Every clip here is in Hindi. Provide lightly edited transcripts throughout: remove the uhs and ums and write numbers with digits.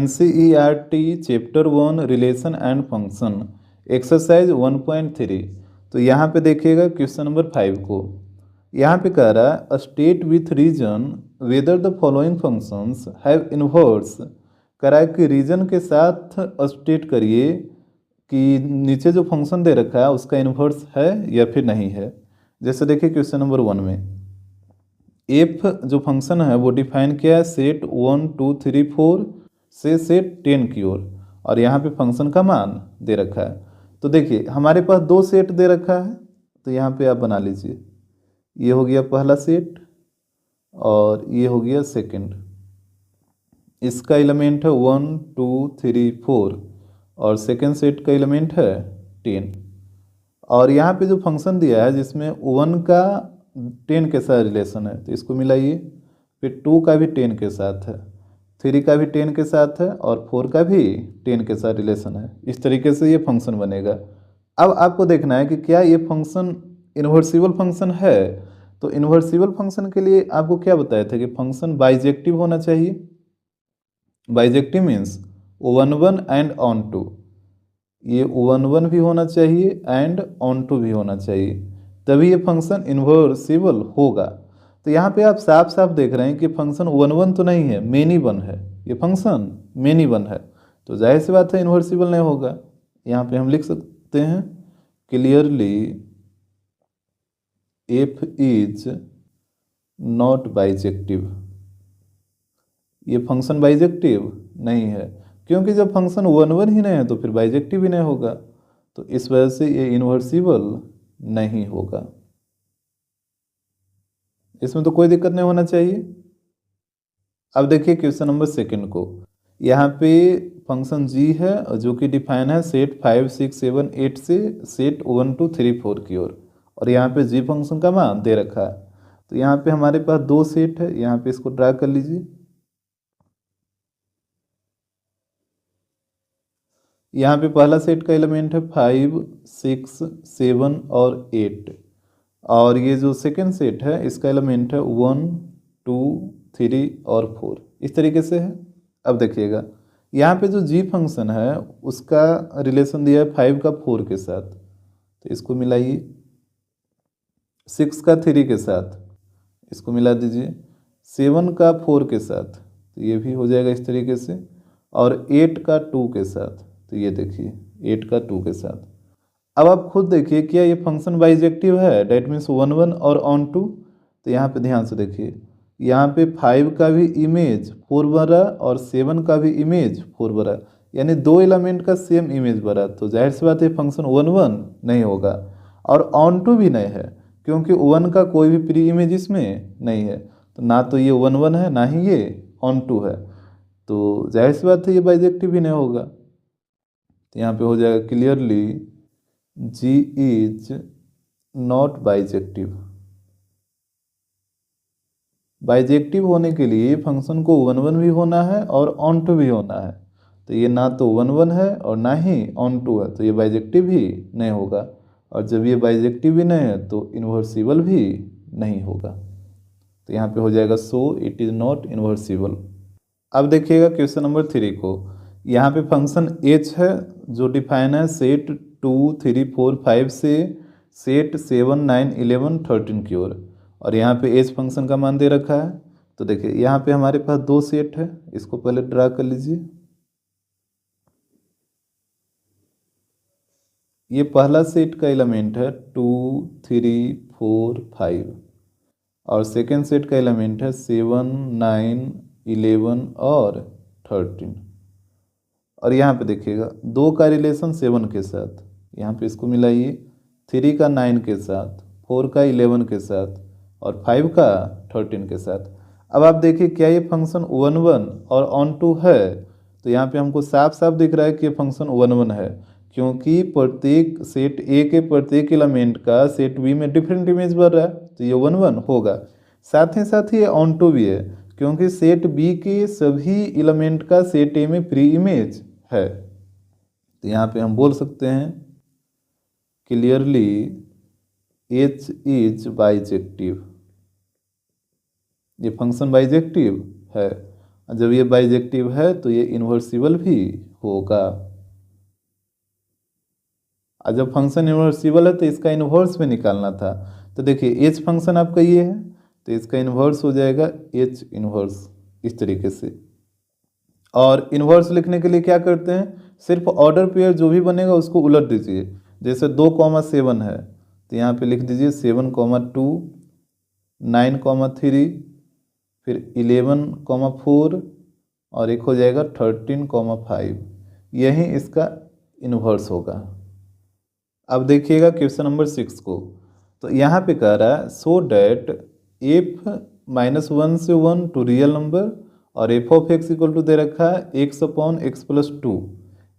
NCERT chapter 1 relation and function exercise 1.3। तो यहाँ पे देखिएगा क्वेश्चन नंबर 5 को। यहाँ पे कह रहा है state with reason whether the following functions have inverse. कह रहा है कि रीजन के साथ स्टेट करिए कि नीचे जो फंक्शन दे रखा है उसका इन्वर्स है या फिर नहीं है। जैसे देखिए क्वेश्चन नंबर 1 में एफ जो फंक्शन है वो डिफाइन किया है सेट 1 2 3 4 से सेट 10 की ओर, और यहाँ पे फंक्शन का मान दे रखा है। तो देखिए हमारे पास दो सेट दे रखा है, तो यहाँ पे आप बना लीजिए, ये हो गया पहला सेट और ये हो गया सेकंड। इसका एलिमेंट है 1 2 3 4 और सेकंड सेट का एलिमेंट है 10। और यहाँ पे जो फंक्शन दिया है जिसमें 1 का 10 के साथ रिलेशन है, तो इसको मिलाइए। फिर 2 का भी 10 के साथ है, 3 का भी 10 के साथ है और 4 का भी 10 के साथ रिलेशन है। इस तरीके से ये फंक्शन बनेगा। अब आपको देखना है कि क्या ये फंक्शन इन्वर्सिबल फंक्शन है। तो इन्वर्सिबल फंक्शन के लिए आपको क्या बताया था कि फंक्शन बाइजेक्टिव होना चाहिए। Bijective means 1 1 and onto, ये 1 1 भी होना चाहिए एंड ऑन टू भी होना चाहिए, तभी ये फंक्शन इन्वर्सिबल होगा। तो यहाँ पे आप साफ साफ देख रहे हैं कि फंक्शन 1 1 तो नहीं है, मेनी वन है। ये फंक्शन मेनी वन है, तो जाहिर सी बात है इन्वर्सिबल नहीं होगा। यहाँ पे हम लिख सकते हैं clearly F is not bijective. ये फंक्शन बाइजेक्टिव नहीं है, क्योंकि जब फंक्शन 1 1 ही नहीं है तो फिर बाइजेक्टिव ही नहीं होगा। तो इस वजह से ये इन्वर्सिबल नहीं होगा। इसमें तो कोई दिक्कत नहीं होना चाहिए। अब देखिए क्वेश्चन नंबर सेकंड को। यहाँ पे फंक्शन g है जो कि डिफाइन है सेट 5 6 7 8 से सेट 1 2 3 4 की ओर, और यहाँ पे g फंक्शन का मान दे रखा है। तो यहाँ पे हमारे पास दो सेट है, यहाँ पे इसको ड्रा कर लीजिए। यहाँ पे पहला सेट का एलिमेंट है 5 6 7 और 8, और ये जो सेकंड सेट है इसका एलिमेंट है 1 2 3 और 4। इस तरीके से है। अब देखिएगा यहाँ पे जो g फंक्शन है उसका रिलेशन दिया है 5 का 4 के साथ, तो इसको मिलाइए। 6 का 3 के साथ इसको मिला दीजिए। 7 का 4 के साथ, तो ये भी हो जाएगा इस तरीके से। और 8 का 2 के साथ, तो ये देखिए 8 का 2 के साथ। अब आप खुद देखिए क्या ये फंक्शन बाइजेक्टिव है, डेट मीन्स 1 1 और ऑन टू। तो यहाँ पे ध्यान से देखिए, यहाँ पे 5 का भी इमेज 4 बना और 7 का भी इमेज 4 बना, यानी दो एलिमेंट का सेम इमेज बना। तो जाहिर सी बात है फंक्शन 1 1 नहीं होगा, और ऑन टू भी नहीं है, क्योंकि 1 का कोई भी प्री इमेज इसमें नहीं है। तो ना तो ये 1 1 है ना ही ये ऑन टू है, तो जाहिर सी बात है ये बाइजेक्टिव भी नहीं होगा। तो यहाँ पे हो जाएगा clearly g is not bijective. Bijective होने के लिए फंक्शन को 1 1 भी होना है और ऑन टू भी होना है। तो ये ना तो 1 1 है और ना ही ऑन टू है, तो ये बाइजेक्टिव ही नहीं होगा। और जब ये बाइजेक्टिव भी नहीं है तो इन्वर्सिबल भी नहीं होगा। तो यहाँ पे हो जाएगा सो इट इज़ नॉट इन्वर्सिबल। अब देखिएगा क्वेश्चन नंबर 3 को। यहाँ पे फंक्शन h है जो डिफाइन है सेट 2 3 4 5 से सेट 7 9 11 13 की ओर, और यहाँ पे h फंक्शन का मान दे रखा है। तो देखिए यहाँ पे हमारे पास दो सेट है, इसको पहले ड्रा कर लीजिए। ये पहला सेट का एलिमेंट है 2 3 4 5, और सेकेंड सेट का एलिमेंट है 7 9 11 और 13। और यहाँ पे देखिएगा 2 का रिलेशन 7 के साथ, यहाँ पे इसको मिलाइए। 3 का 9 के साथ, 4 का 11 के साथ और 5 का 13 के साथ। अब आप देखिए क्या ये फंक्शन 1 1 और ऑन टू है। तो यहाँ पे हमको साफ साफ दिख रहा है कि ये फंक्शन 1 1 है, क्योंकि प्रत्येक सेट ए के प्रत्येक एलिमेंट का सेट बी में डिफरेंट इमेज बन रहा है, तो ये 1 1 होगा। साथ ही ये ऑन टू भी है, क्योंकि सेट बी के सभी एलिमेंट का सेट ए में प्री इमेज है। तो यहाँ पे हम बोल सकते हैं क्लियरली h इज बाइजेक्टिव। ये फंक्शन बाइजेक्टिव है, जब ये बाइजेक्टिव है तो ये इन्वर्सिबल भी होगा। और जब फंक्शन इन्वर्सिबल है तो इसका इन्वर्स भी निकालना था। तो देखिए एच फंक्शन आपका ये है, तो इसका इन्वर्स हो जाएगा एच इन्वर्स, इस तरीके से। और इन्वर्स लिखने के लिए क्या करते हैं, सिर्फ ऑर्डर पेयर जो भी बनेगा उसको उलट दीजिए। जैसे 2,7 है तो यहाँ पे लिख दीजिए 7,2, 9,3, फिर 11,4 और एक हो जाएगा 13,5। यही इसका इन्वर्स होगा। अब देखिएगा क्वेश्चन नंबर 6 को। तो यहाँ पे कह रहा है सो डैट एफ -1 से 1 टू रियल नंबर और f of x equal to दे रखा है x/x+2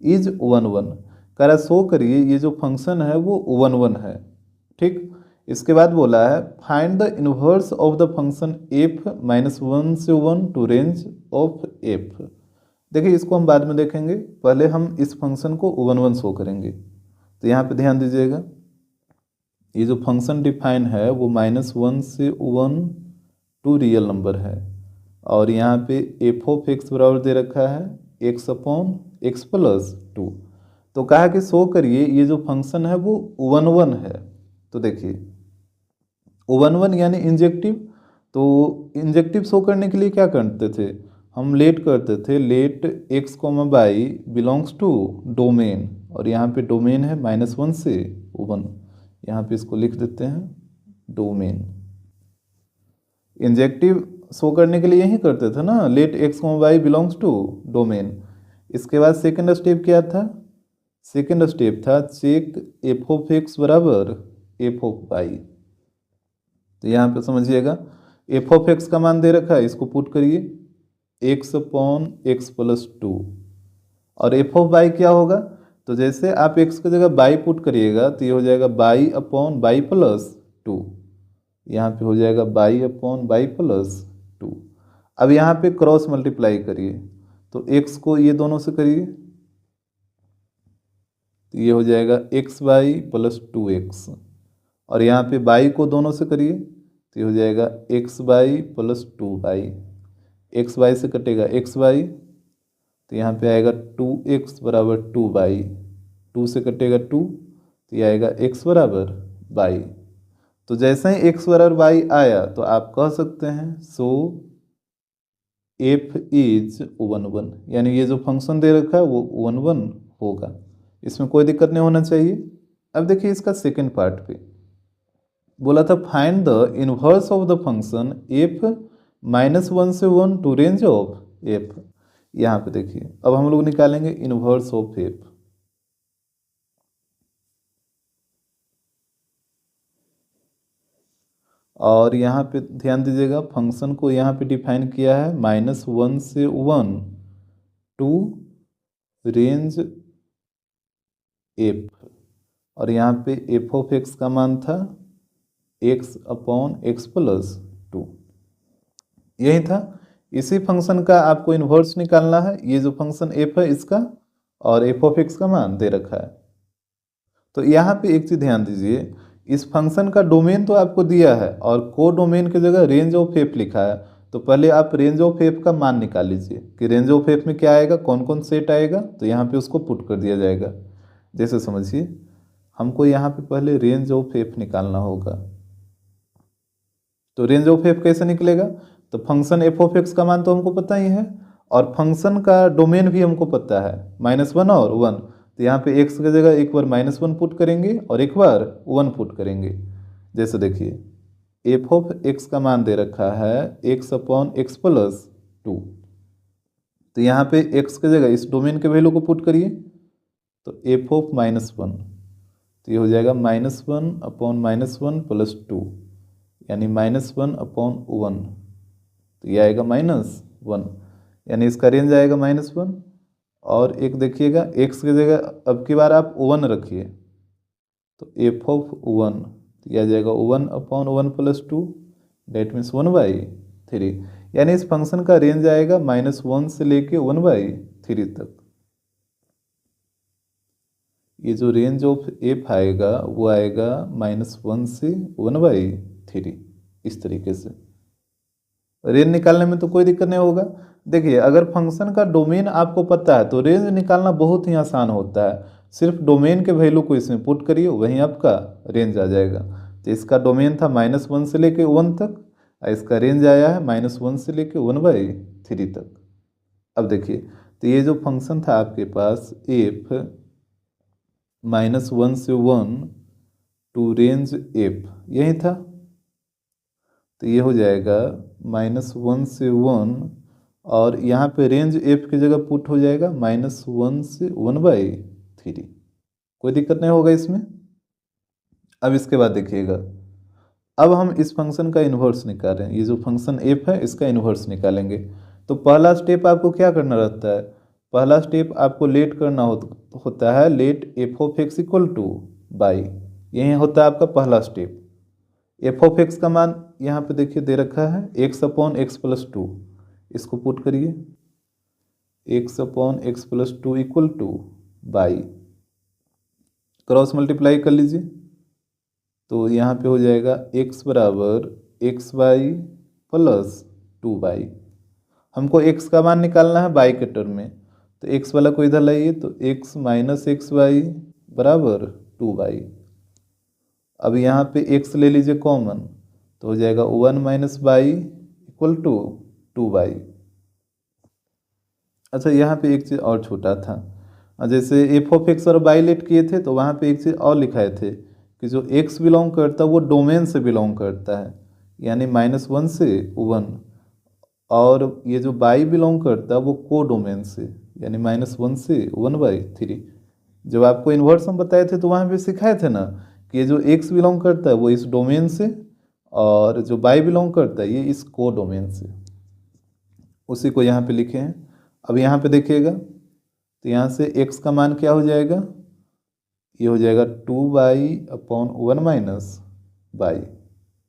इज 1 1। कह रहा है शो करिए ये जो फंक्शन है वो 1 1 है। ठीक, इसके बाद बोला है find the inverse of the function f -1 से 1 टू रेंज ऑफ f। देखिए इसको हम बाद में देखेंगे, पहले हम इस फंक्शन को 1 1 शो करेंगे। तो यहाँ पे ध्यान दीजिएगा, ये जो फंक्शन डिफाइन है वो -1 से 1 टू रियल नंबर है और यहाँ पे एफ ऑफ एक्स बराबर दे रखा है x/x+2। तो कहा कि शो करिए ये जो फंक्शन है वो 1 1 है। तो देखिए 1 1 यानी इंजेक्टिव। तो इंजेक्टिव शो करने के लिए क्या करते थे, हम लेट करते थे, let x, y belongs to domain, और यहाँ पे डोमेन है -1 से 1। यहाँ पे इसको लिख देते हैं डोमेन। इंजेक्टिव शो करने के लिए यही करते थे ना, let x, y belongs to domain. इसके बाद सेकंड स्टेप क्या था, सेकंड स्टेप था चेक एफ ऑफ एक्स बराबर एफ ऑफ वाई। तो यहाँ पे समझिएगा एफ ऑफ एक्स का मान दे रखा है, इसको पुट करिए x/x+2 और एफ ऑफ वाई क्या होगा, तो जैसे आप x की जगह बाई पुट करिएगा तो ये हो जाएगा y/y+2। यहाँ पे हो जाएगा y/y+2। अब यहाँ पे क्रॉस मल्टीप्लाई करिए, तो x को ये दोनों से करिए तो ये हो जाएगा xy+2x, और यहाँ पे y को दोनों से करिए तो ये हो जाएगा xy+2y। xy से कटेगा xy, तो यहाँ पे आएगा 2x बराबर 2y, 2 से कटेगा 2 तो ये आएगा x बराबर y। तो जैसे ही x बराबर y आया तो आप कह सकते हैं सो f इज 1 1, यानी ये जो फंक्शन दे रखा है वो 1 1 होगा। इसमें कोई दिक्कत नहीं होना चाहिए। अब देखिए इसका सेकंड पार्ट पे बोला था find the inverse of the function f -1 से 1 टू रेंज ऑफ f। यहाँ पे देखिए अब हम लोग निकालेंगे इनवर्स ऑफ f। और यहाँ पे ध्यान दीजिएगा फंक्शन को यहाँ पे डिफाइन किया है -1 से 1 टू रेंज f, और यहाँ पे एफ ऑफ एक्स का मान था x/x+2। यही था, इसी फंक्शन का आपको इन्वर्स निकालना है। ये जो फंक्शन f है इसका और एफ ऑफ एक्स का मान दे रखा है। तो यहाँ पे एक चीज़ ध्यान दीजिए, इस फंक्शन का डोमेन तो आपको दिया है और को डोमेन की जगह रेंज ऑफ एफ लिखा है। तो पहले आप रेंज ऑफ एफ का मान निकाल लीजिए कि रेंज ऑफ एफ में क्या आएगा, कौन कौन सेट आएगा, तो यहाँ पे उसको पुट कर दिया जाएगा। जैसे समझिए हमको यहाँ पे पहले रेंज ऑफ एफ निकालना होगा। तो रेंज ऑफ एफ कैसे निकलेगा, तो फंक्शन एफ ऑफ एक्स का मान तो हमको पता ही है और फंक्शन का डोमेन भी हमको पता है -1 और 1। तो यहाँ पे x की जगह एक बार -1 पुट करेंगे और एक बार 1 पुट करेंगे। जैसे देखिए एफ ऑफ एक्स का मान दे रखा है x/x+2। तो यहाँ पे x की जगह इस डोमेन के वैल्यू को पुट करिए तो एफ ऑफ -1, तो ये हो जाएगा -1/-1+2 यानी -1/1। तो ये आएगा -1, यानी इसका रेंज आएगा -1। और एक देखिएगा x की जगह अब की बार आप 1 रखिए तो एफ ऑफ 1, तो यह आ जाएगा 1/1+2 डेट मीन्स 1/3, यानी इस फंक्शन का रेंज आएगा -1 से लेके 1/3 तक। ये जो रेंज ऑफ एफ आएगा वो आएगा -1 से 1/3, इस तरीके से। रेंज निकालने में तो कोई दिक्कत नहीं होगा। देखिए अगर फंक्शन का डोमेन आपको पता है तो रेंज निकालना बहुत ही आसान होता है। सिर्फ डोमेन के वैल्यू को इसमें पुट करिए, वहीं आपका रेंज आ जाएगा। तो इसका डोमेन था -1 से लेके 1 तक, और इसका रेंज आया है -1 से लेके 1/3 तक। अब देखिए, तो ये जो फंक्शन था आपके पास एफ -1 से 1 टू रेंज एफ, यही था। तो ये हो जाएगा -1 से 1, और यहाँ पे रेंज एफ की जगह पुट हो जाएगा -1 से 1/3। कोई दिक्कत नहीं होगा इसमें। अब इसके बाद देखिएगा, अब हम इस फंक्शन का इन्वर्स निकाल रहे हैं। ये जो फंक्शन एफ है इसका इन्वर्स निकालेंगे। तो पहला स्टेप आपको क्या करना रहता है, पहला स्टेप आपको लेट करना होता है, let F of x equal to Y, यही होता है आपका पहला स्टेप। एफ ऑफ एक्स का मान यहाँ पे देखिए दे रखा है x/x+2, इसको पुट करिए, x/x+2 equal to by, cross multiply कर लीजिए। तो यहाँ पे हो जाएगा x बराबर x/2y। हमको x का मान निकालना है बाई के टर्म में, तो x वाला को इधर लाइए, तो x - xy बराबर 2y। अब यहाँ पे x ले लीजिए कॉमन, तो हो जाएगा 1 - y इक्वल टू 2y। अच्छा, यहाँ पे एक चीज़ और छोटा था, जैसे एफ ऑफ एक्स और बाई लेट किए थे तो वहाँ पे एक चीज़ और लिखाए थे कि जो x बिलोंग करता है वो डोमेन से बिलोंग करता है, यानी -1 से 1, और ये जो बाई बिलोंग करता है वो को डोमेन से, यानी -1 से 1/3। जब आपको इन्वर्स हम बताए थे तो वहाँ पे सिखाए थे ना कि ये जो x बिलोंग करता है वो इस डोमेन से, और जो बाई बिलोंग करता है ये इस को डोमेन से, उसी को यहाँ पे लिखे हैं। अब यहाँ पे देखिएगा, तो यहाँ से x का मान क्या हो जाएगा, ये हो जाएगा 2y/1 - y।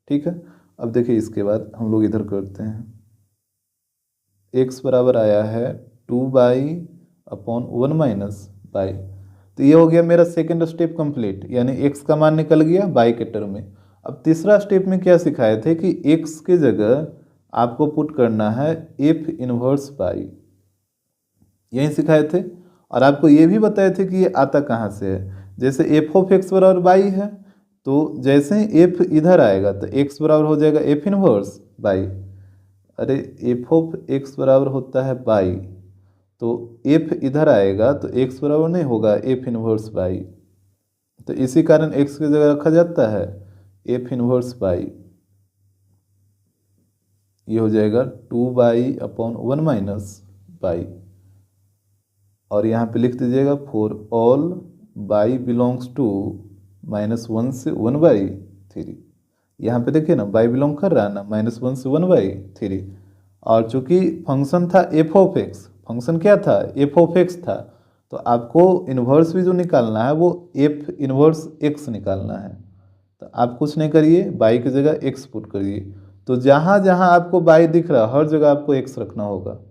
ठीक है। अब देखिए इसके बाद हम लोग इधर करते हैं, x बराबर आया है 2y/1 - y। तो ये हो गया मेरा सेकेंड स्टेप कंप्लीट, यानी x का मान निकल गया बाई के टर्म में। अब तीसरा स्टेप में क्या सिखाए थे कि x के जगह आपको पुट करना है f इनवर्स बाई, यही सिखाए थे। और आपको ये भी बताए थे कि ये आता कहाँ से है। जैसे एफ ऑफ एक्स बराबर बाई है, तो जैसे ही एफ इधर आएगा तो एक्स बराबर हो जाएगा एफ इनवर्स बाई। अरे एफ ऑफ एक्स बराबर होता है बाई, तो एफ इधर आएगा तो एक्स बराबर नहीं होगा एफ इनवर्स बाई, तो इसी कारण एक्स की जगह रखा जाता है एफ इनवर्स बाई। ये हो जाएगा 2y/1 - बाई, और यहाँ पे लिख दीजिएगा for all Y belongs to -1 से 1/3। यहाँ पे देखिए ना बाई बिलोंग कर रहा है ना -1 से 1/3, और चूंकि फंक्शन था एफ ऑफ एक्स, फंक्शन क्या था एफ ऑफ एक्स था, तो आपको इन्वर्स भी जो निकालना है वो एफ इन्वर्स एक्स निकालना है। तो आप कुछ नहीं करिए, बाई की जगह एक्स पुट करिए, तो जहाँ जहाँ आपको बाई दिख रहा है हर जगह आपको एक्स रखना होगा। तो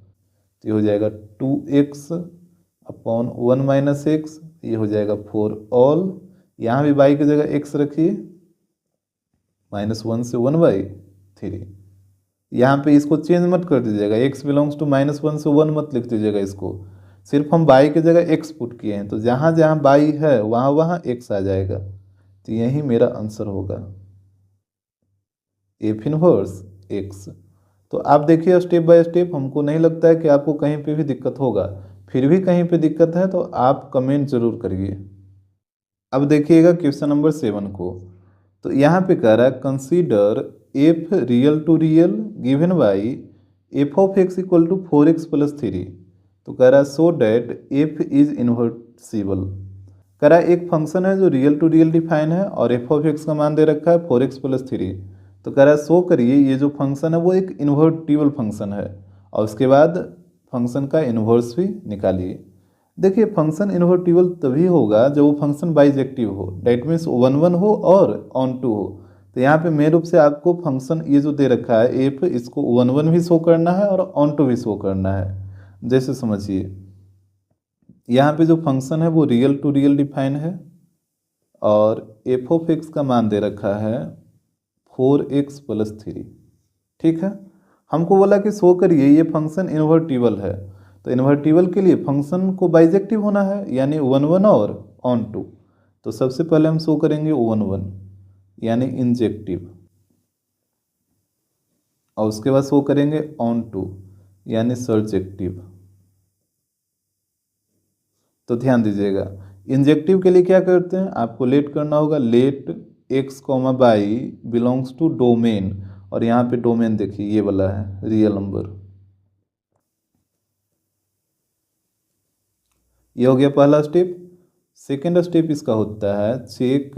ये हो जाएगा 2x/1 - x, ये हो जाएगा फॉर ऑल, यहाँ भी बाई की जगह x रखिए, -1 से 1/3। यहाँ पे इसको चेंज मत कर दीजिएगा, x बिलोंग्स टू -1 से 1 मत लिख दीजिएगा इसको, सिर्फ हम बाई की जगह x पुट किए हैं, तो जहाँ जहाँ बाई है वहाँ वहाँ x आ जाएगा। तो यही मेरा आंसर होगा एफ इनवर्स x। तो आप देखिए स्टेप बाय स्टेप, हमको नहीं लगता है कि आपको कहीं पे भी दिक्कत होगा। फिर भी कहीं पे दिक्कत है तो आप कमेंट जरूर करिए। अब देखिएगा क्वेश्चन नंबर 7 को, तो यहाँ पे कह रहा है consider F real to real given by F of x equal to 4x+3। तो कह रहा है so that F is invertible. कह रहा है एक फंक्शन है जो रियल टू रियल डिफाइन है और एफ ऑफ एक्स का मान दे रखा है 4x+3। तो कह रहा है शो करिए ये जो फंक्शन है वो एक इन्वर्टिबल फंक्शन है, और उसके बाद फंक्शन का इन्वर्स भी निकालिए। देखिए फंक्शन इन्वर्टिबल तभी होगा जब वो फंक्शन बाइजेक्टिव हो, डेट मीन्स 1 1 हो और ऑन टू हो। तो यहाँ पे मेन रूप से आपको फंक्शन ये जो दे रखा है एफ, इसको 1 1 भी शो करना है और ऑन टू भी शो करना है। जैसे समझिए यहाँ पे जो फंक्शन है वो रियल टू रियल डिफाइन है, और एफ ऑफ एक्स का मान दे रखा है 4x+3। ठीक है, हमको बोला कि शो करिए ये फंक्शन इन्वर्टिबल है, तो इन्वर्टिबल के लिए फंक्शन को बाइजेक्टिव होना है, यानी 1 1 और ऑन टू। तो सबसे पहले हम शो करेंगे 1 1 यानी इंजेक्टिव, और उसके बाद शो करेंगे ऑन टू यानी सर्जेक्टिव। तो ध्यान दीजिएगा, इंजेक्टिव के लिए क्या करते हैं, आपको लेट करना होगा, let x comma Y belongs to domain, और यहाँ पे डोमेन देखिए ये वाला है रियल नंबर। ये हो गया पहला स्टेप। सेकेंड स्टेप इसका होता है चेक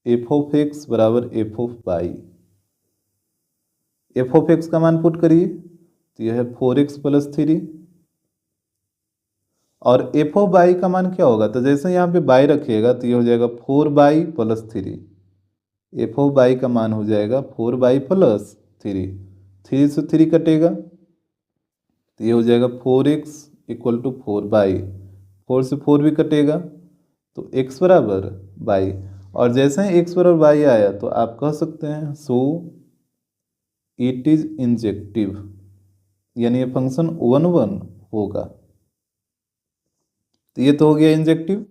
एफ ऑफ एक्स बराबर F of by. F of X का मान पुट करिए, तो यह है 4x प्लस 3, और एफ ऑफ बाई का मान क्या होगा, तो जैसे यहाँ पे बाई रखिएगा तो ये हो जाएगा 4 by plus 3। F of by का मान हो जाएगा 4 बाई प्लस 3, 3 से 3 कटेगा तो ये हो जाएगा 4x इक्वल टू 4 बाई, 4 से 4 भी कटेगा तो x बराबर बाई। और जैसे ही x बराबर बाई आया तो आप कह सकते हैं सो इट इज इंजेक्टिव, यानी ये फंक्शन 1 1 होगा। तो ये तो हो गया इंजेक्टिव।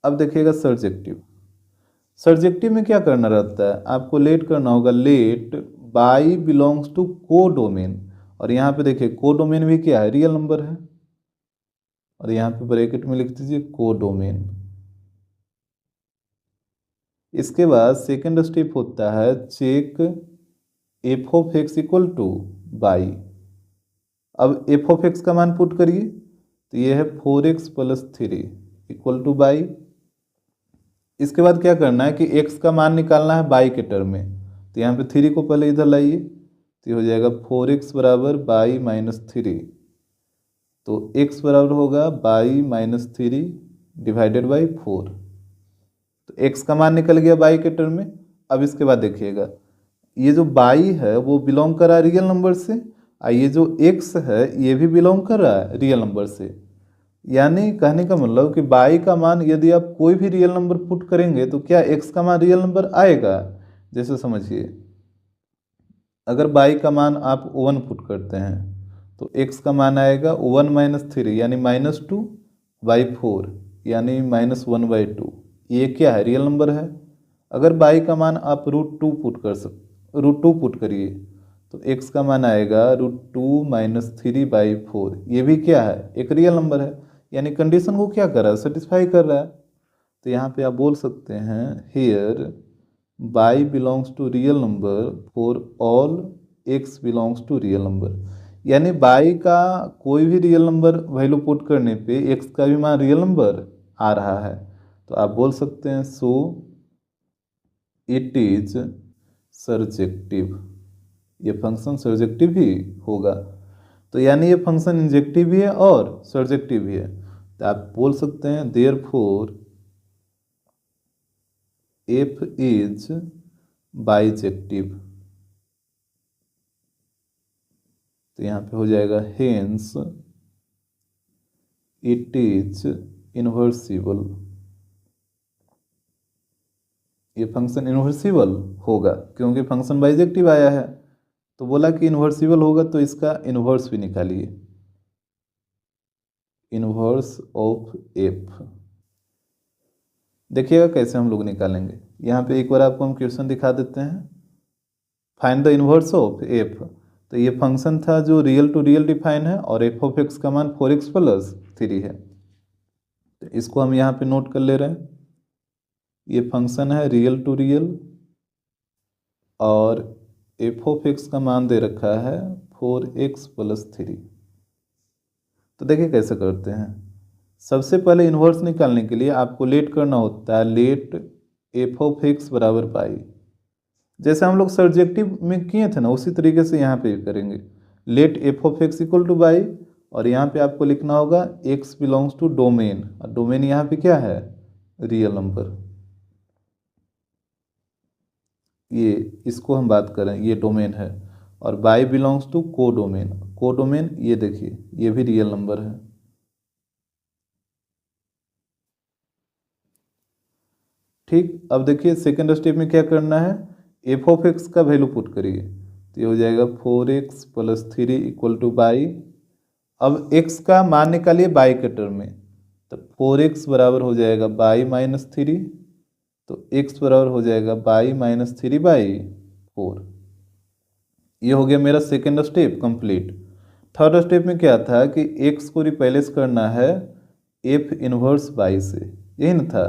अब देखिएगा सर्जेक्टिव। सर्जेक्टिव में क्या करना रहता है, आपको लेट करना होगा, late Y belongs to codomain, और यहाँ पे देखिए को डोमेन भी क्या है, रियल नंबर है, और यहाँ पे ब्रैकेट में लिख दीजिए को डोमेन। इसके बाद सेकेंड स्टेप होता है check F of x equal to Y. अब एफ ऑफ एक्स का मान पुट करिए, तो ये है 4x plus 3 equal to by. इसके बाद क्या करना है कि x का मान निकालना है बाई के टर्म में, तो यहाँ पे 3 को पहले इधर लाइए, तो ये हो जाएगा 4x बराबर बाई माइनस 3, तो x बराबर होगा बाई माइनस 3 डिवाइडेड बाई 4। तो x का मान निकल गया बाई के टर्म में। अब इसके बाद देखिएगा ये जो बाई है वो बिलोंग कर रहा है रियल नंबर से, और ये जो x है ये भी बिलोंग कर रहा है रियल नंबर से। यानी कहने का मतलब कि बाई का मान यदि आप कोई भी रियल नंबर पुट करेंगे तो क्या x का मान रियल नंबर आएगा। जैसे समझिए अगर बाई का मान आप 1 पुट करते हैं तो x का मान आएगा 1 माइनस 3 यानी माइनस 2 बाई 4 यानी माइनस 1 बाई 2। ये क्या है, रियल नंबर है। अगर बाई का मान आप √2 पुट कर √2 पुट करिए तो x का मान आएगा √2 माइनस 3 बाई 4। ये भी क्या है, एक रियल नंबर है, यानी कंडीशन को क्या कर रहा है, सेटिस्फाई कर रहा है। तो यहाँ पे आप बोल सकते हैं here Y belongs to real number for all x belongs to real number, यानी बाई का कोई भी रियल नंबर वैल्यू पुट करने पे x का भी मान रियल नंबर आ रहा है। तो आप बोल सकते हैं सो इट इज सर्जेक्टिव, ये फंक्शन सर्जेक्टिव ही होगा। तो यानी ये फंक्शन इंजेक्टिव भी है और सर्जेक्टिव भी है। तो आप बोल सकते हैं देयरफॉर एफ इज बाइजेक्टिव। तो यहाँ पे हो जाएगा हेंस इट इज इन्वर्सिबल, ये फंक्शन इन्वर्सिबल होगा क्योंकि फंक्शन बाइजेक्टिव आया है। तो बोला कि इन्वर्सिबल होगा तो इसका इन्वर्स भी निकालिए, इन्वर्स ऑफ एफ। देखिएगा कैसे हम लोग निकालेंगे। यहाँ पे एक बार आपको हम क्वेश्चन दिखा देते हैं, find the inverse of F. तो ये फंक्शन था जो रियल टू रियल डिफाइन है और एफ ऑफ एक्स का मान 4x प्लस 3 है। तो इसको हम यहाँ पे नोट कर ले रहे हैं, ये फंक्शन है रियल टू रियल और एफ ऑफ एक्स का मान दे रखा है 4x प्लस 3। तो देखिए कैसे करते हैं। सबसे पहले इन्वर्स निकालने के लिए आपको लेट करना होता है, लेट एफ ऑफ एक्स बराबर पाई। जैसे हम लोग सर्जेक्टिव में किए थे ना उसी तरीके से यहाँ पे भी करेंगे। Let F of x equal to Y, और यहाँ पे आपको लिखना होगा एक्स बिलोंग्स टू डोमेन, और डोमेन यहाँ पे क्या है, रियल नंबर। ये इसको हम बात करें, ये डोमेन है, और बाई बिलोंग्स टू को डोमेन। को डोमेन ये देखिए ये भी रियल नंबर है। ठीक, अब देखिए सेकेंड स्टेप में क्या करना है, एफ ऑफ एक्स का वैल्यू पुट करिए। तो तो ये हो जाएगा 4x plus 3 equal to Y. अब x का मान निकालिए बाई के टर्म में, तो 4x बराबर हो जाएगा बाई माइनस 3, तो x बराबर हो जाएगा बाई माइनस 3 बाई 4। ये हो गया मेरा second step complete. Third step में क्या था कि x को रिप्लेस करना है f इनवर्स बाई से, यही ना था।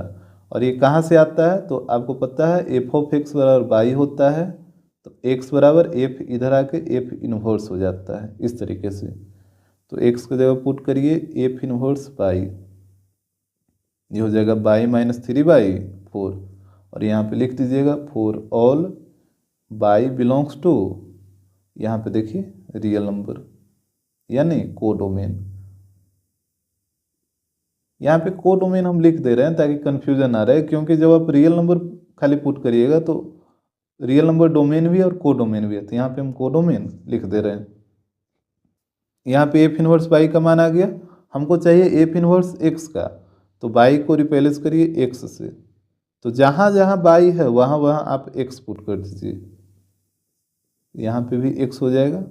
और ये कहाँ से आता है, तो आपको पता है एफ ऑफ एक्स बराबर बाई होता है, तो x बराबर f इधर आके f इनवर्स हो जाता है इस तरीके से। तो x को जगह पुट करिए f इनवर्स बाई, ये हो जाएगा बाई माइनस 3 बाई 4। और यहाँ पे लिख दीजिएगा for all Y belongs to, यहाँ पे देखिए रियल नंबर यानी कोडोमेन। यहाँ पे कोडोमेन हम लिख दे रहे हैं ताकि कंफ्यूजन ना रहे, क्योंकि जब आप रियल नंबर खाली पुट करिएगा तो रियल नंबर डोमेन भी और कोडोमेन भी है, तो यहाँ पे हम कोडोमेन लिख दे रहे हैं। यहाँ पे एफ इनवर्स बाई का मान आ गया, हमको चाहिए एफ इनवर्स एक्स का, तो बाई को रिप्लेस करिए एक्स से, तो जहाँ जहाँ बाई है वहाँ वहाँ आप एक्स पुट कर दीजिए, यहाँ पे भी एक्स हो जाएगा।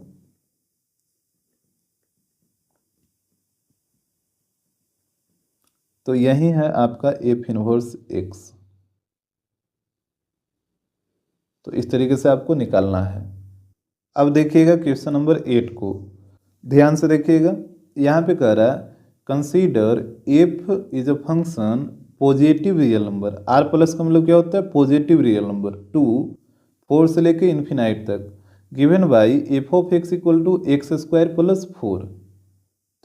तो यही है आपका एफ इनवर्स एक्स। तो इस तरीके से आपको निकालना है। अब देखिएगा क्वेश्चन नंबर 8 को, ध्यान से देखिएगा। यहाँ पे कह रहा है consider F is a function positive real number, R plus का मतलब क्या होता है पॉजिटिव रियल नंबर, 2 4 से लेके इन्फिनाइट तक, given by F of x equal to X square plus 4।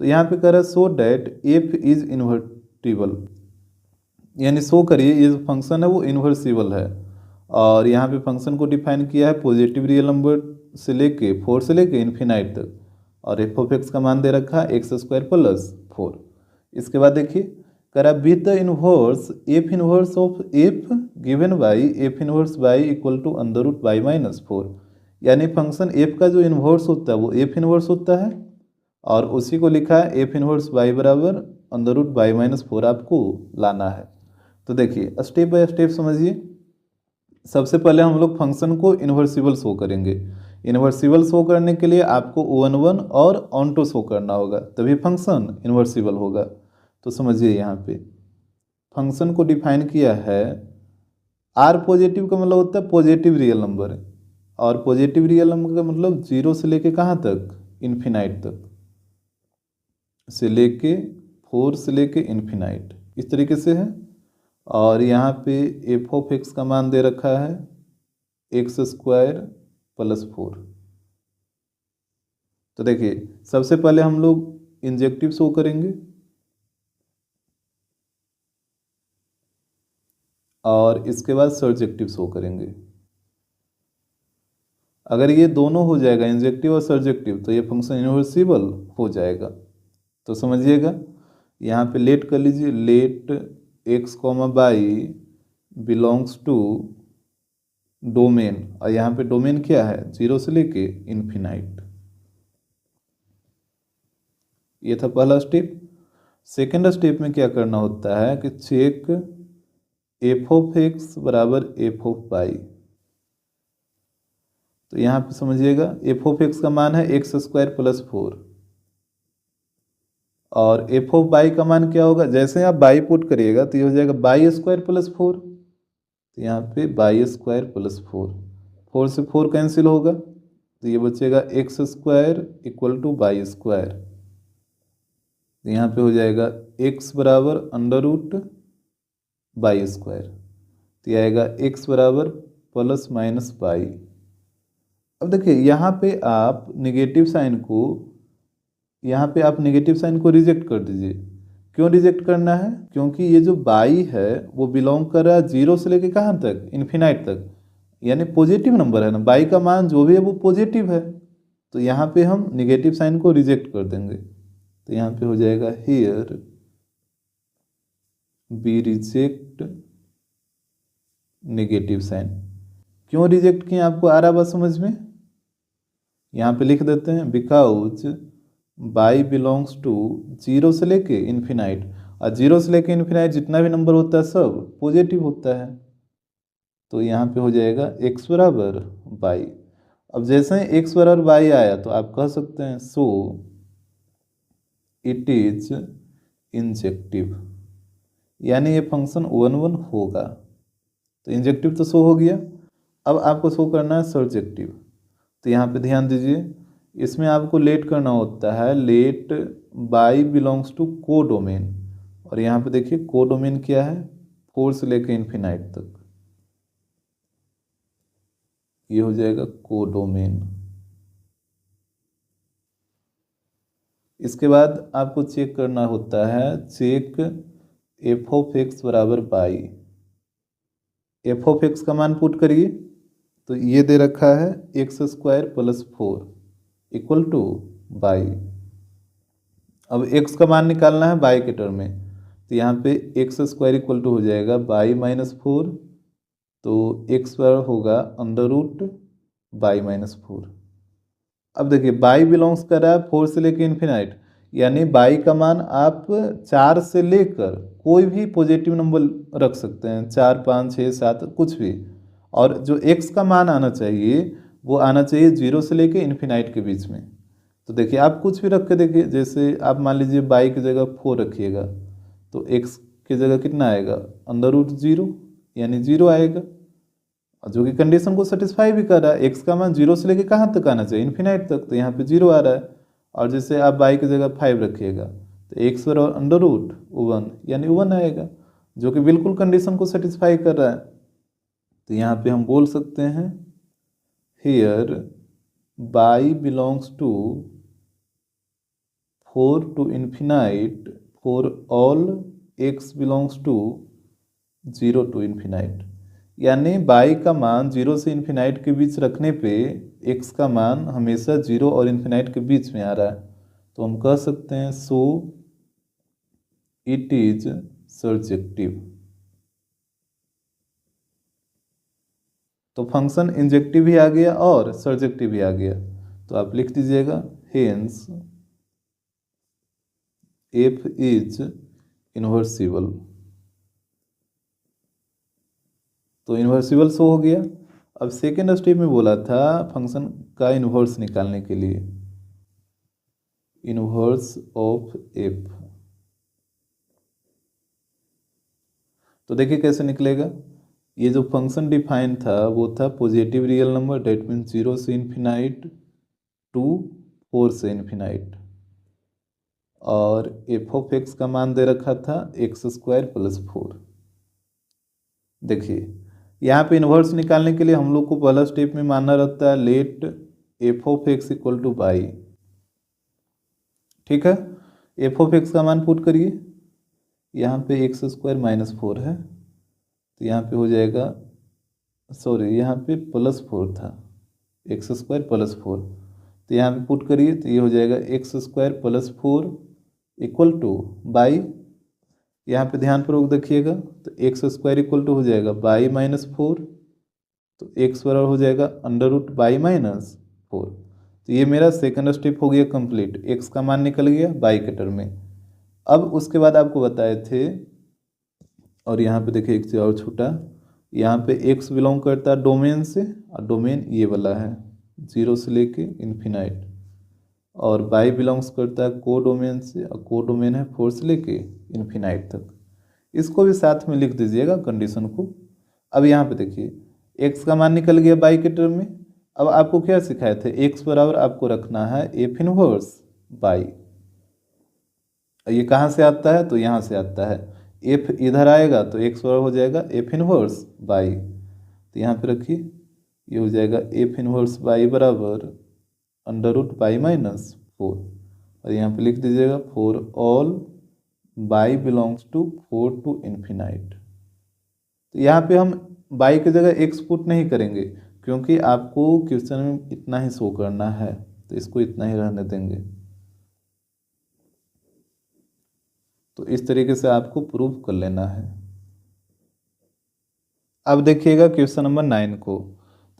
तो यहाँ पे कह रहा है so that F is invertible, यानी शो करिए ये जो फंक्शन है वो इन्वर्सिबल है। और यहाँ पे फंक्शन को डिफाइन किया है पॉजिटिव रियल नंबर से लेके 4 से लेके इन्फिनाइट तक, और एफ ऑफ एक्स का मान दे रखा है एक्स स्क्वायर प्लस 4। इसके बाद देखिए करा with the inverse F inverse of F given by F inverse by equal to under root Y minus 4, यानी फंक्शन एफ का जो इनवर्स होता है वो एफ इनवर्स होता है, और उसी को लिखा है एफ इनवर्स बाई बराबर अंडर रूट बाई माइनस 4 आपको लाना है। तो देखिए स्टेप बाय स्टेप समझिए। सबसे पहले हम लोग फंक्शन को इन्वर्सिबल शो करेंगे। इन्वर्सिबल शो करने के लिए आपको O1 और ऑन2 शो करना होगा, तभी फंक्शन इन्वर्सिबल होगा। तो समझिए यहाँ पे फंक्शन को डिफाइन किया है, आर पॉजिटिव का मतलब होता है पॉजिटिव रियल नंबर, और पॉजिटिव रियल नंबर का मतलब 0 से लेके कहाँ तक, इन्फिनाइट तक, से लेके 4 से लेके इन्फिनाइट, इस तरीके से है। और यहाँ पे एफ ऑफ एक्स का मान दे रखा है एक्स स्क्वायर प्लस 4। तो देखिए सबसे पहले हम लोग इंजेक्टिव शो करेंगे, और इसके बाद सर्जेक्टिव शो करेंगे। अगर ये दोनों हो जाएगा इंजेक्टिव और सर्जेक्टिव तो ये फंक्शन इन्वर्सिबल हो जाएगा। तो समझिएगा यहाँ पे लेट कर लीजिए, let X comma Y belongs to domain, और यहाँ पे डोमेन क्या है 0 से लेके इन्फिनाइट। ये था पहला स्टेप। सेकेंड स्टेप में क्या करना होता है कि चेक एफ ऑफ एक्स बराबर एफ ऑफ बाई। तो यहाँ पे समझिएगा एफ ऑफ एक्स का मान है एक्स स्क्वायर प्लस 4, और एफ ऑफ बाई का मान क्या होगा, जैसे आप बाई पुट करिएगा तो ये हो जाएगा बाई स्क्वायर प्लस 4। तो यहाँ पे बाई स्क्वायर प्लस 4, 4 से 4 कैंसिल होगा, तो ये बचेगा x square equal to by square. तो यहाँ पे हो जाएगा एक्स बराबर अंडर रूट बाई स्क्वायर, तो ये आएगा एक्स बराबर प्लस माइनस बाई। अब देखिए यहाँ पे आप नेगेटिव साइन को, यहाँ पे आप नेगेटिव साइन को रिजेक्ट कर दीजिए। क्यों रिजेक्ट करना है, क्योंकि ये जो बाई है वो बिलोंग कर रहा है 0 से लेके कहाँ तक, इन्फिनाइट तक, यानी पॉजिटिव नंबर है ना, बाई का मान जो भी है वो पॉजिटिव है। तो यहाँ पे हम निगेटिव साइन को रिजेक्ट कर देंगे, तो यहाँ पे हो जाएगा here we reject negative sign. क्यों रिजेक्ट किए आपको आ रहा बात समझ में, यहाँ पे लिख देते हैं बिकॉज बाई बिलोंग्स टू 0 से लेके इन्फिनाइट, और 0 से लेके इन्फिनाइट जितना भी नंबर होता है सब पॉजिटिव होता है। तो यहाँ पे हो जाएगा x बराबर बाई, अब जैसे ही एक्स बराबर वाई आया तो आप कह सकते हैं सो इट इज इंजेक्टिव, यानी ये फंक्शन 1 1 होगा। तो इंजेक्टिव तो शो हो गया। अब आपको शो करना है सर्जेक्टिव। तो यहाँ पे ध्यान दीजिए, इसमें आपको लेट करना होता है, let Y belongs to codomain. और यहाँ पे देखिए को डोमेन क्या है, 4 से लेकर इन्फिनाइट तक, ये हो जाएगा को डोमेन। इसके बाद आपको चेक करना होता है, चेक एफ ऑफ एक्स बराबर बाई। एफ ऑफ एक्स का मान पुट करिए, तो ये दे रखा है x square plus 4 equal to Y. अब एक्स का मान निकालना है बाई के टर्म में, तो यहाँ पे एक्स स्क्वायर इक्वल टू हो जाएगा बाई माइनस 4, तो एक्स बराबर होगा अंडर रूट बाई माइनस 4। अब देखिए बाई बिलोंग्स कर रहा है 4 से लेकर इन्फिनाइट, यानी बाई का मान आप 4 से लेकर कोई भी पॉजिटिव नंबर रख सकते हैं, 4 5 6 7 कुछ भी। और जो एक्स का मान आना चाहिए वो आना चाहिए 0 से लेकर इन्फिनाइट के बीच में। तो देखिए आप कुछ भी रख के देखिए, जैसे आप मान लीजिए बाई की जगह 4 रखिएगा, तो एक्स की जगह कितना आएगा, अंडर रूट 0, यानी 0 आएगा, जो कि कंडीशन को सेटिस्फाई भी कर रहा है। एक्स का मान 0 से लेके कहाँ तक आना चाहिए, इन्फिनाइट तक, तो यहाँ पे 0 आ रहा है। और जैसे आप बाई की जगह 5 रखिएगा, तो एक्स बराबर अंडर रूट 1, यानी 1 आएगा, जो कि बिल्कुल कंडीशन को सेटिस्फाई कर रहा है। तो यहाँ पे हम बोल सकते हैं here Y belongs to 4 to infinite for all X belongs to 0 to infinite, यानी बाई का मान 0 से इन्फिनाइट के बीच रखने पे एक्स का मान हमेशा 0 और इन्फिनाइट के बीच में आ रहा है। तो हम कह सकते हैं सो इट इज सर्जेक्टिव। तो फंक्शन इंजेक्टिव भी आ गया और सर्जेक्टिव भी आ गया, तो आप लिख दीजिएगा हेंस एफ इज इन्वर्सिबल। तो इन्वर्सिबल शो हो गया। अब सेकेंड स्टेप में बोला था फंक्शन का इन्वर्स निकालने के लिए, इन्वर्स ऑफ एफ। तो देखिए कैसे निकलेगा, ये जो फंक्शन डिफाइन था वो था positive real number, that means 0 से इन्फिनाइट टू 4 से इन्फिनाइट, और एफ ऑफ एक्स का मान दे रखा था एक्स स्क्वायर प्लस 4। देखिए यहाँ पे इन्वर्स निकालने के लिए हम लोग को पहला स्टेप में मानना रहता है let F of x equal to Y. ठीक है, एफ ऑफ एक्स का मान पुट करिए, यहाँ पे एक्स स्क्वायर माइनस 4 है, तो यहाँ पे हो जाएगा, सॉरी यहाँ पे प्लस 4 था, एक्स स्क्वायर प्लस 4, तो यहाँ पे पुट करिए, तो ये हो जाएगा x square plus 4 equal to by, यहाँ पे ध्यानपूर्वक देखिएगा, तो एक्स स्क्वायर इक्वल टू हो जाएगा बाई माइनस 4, तो एक्स बराबर हो जाएगा अंडर रूट बाई माइनस 4। तो ये मेरा सेकंड स्टेप हो गया कंप्लीट, एक्स का मान निकल गया बाई के टर्म में। अब उसके बाद आपको बताए थे, और यहाँ पे देखिए एक चीज़ और छूटा, यहाँ पे एक्स बिलोंग करता है डोमेन से, और डोमेन ये वाला है 0 से लेके इन्फिनाइट, और बाई बिलोंग्स करता है को डोमेन से, और को डोमेन है 4 से लेके इन्फिनाइट तक। इसको भी साथ में लिख दीजिएगा कंडीशन को। अब यहाँ पे देखिए एक्स का मान निकल गया बाई के टर्म में। अब आपको क्या सिखाए थे, एक्स बराबर आपको रखना है एफ इनवर्स बाई। ये कहाँ से आता है, तो यहाँ से आता है, एफ इधर आएगा तो एक्स बराबर हो जाएगा एफ इनवर्स बाई, तो यहाँ पे रखिए, ये हो जाएगा एफ इनवर्स बाई बराबर अंडर रूट बाई माइनस 4, और यहाँ पे लिख दीजिएगा for all Y belongs to 4 to infinite. तो यहाँ पे हम बाई की जगह एक्स पुट नहीं करेंगे, क्योंकि आपको क्वेश्चन में इतना ही शो करना है, तो इसको इतना ही रहने देंगे। तो इस तरीके से आपको प्रूव कर लेना है। अब देखिएगा क्वेश्चन नंबर 9 को,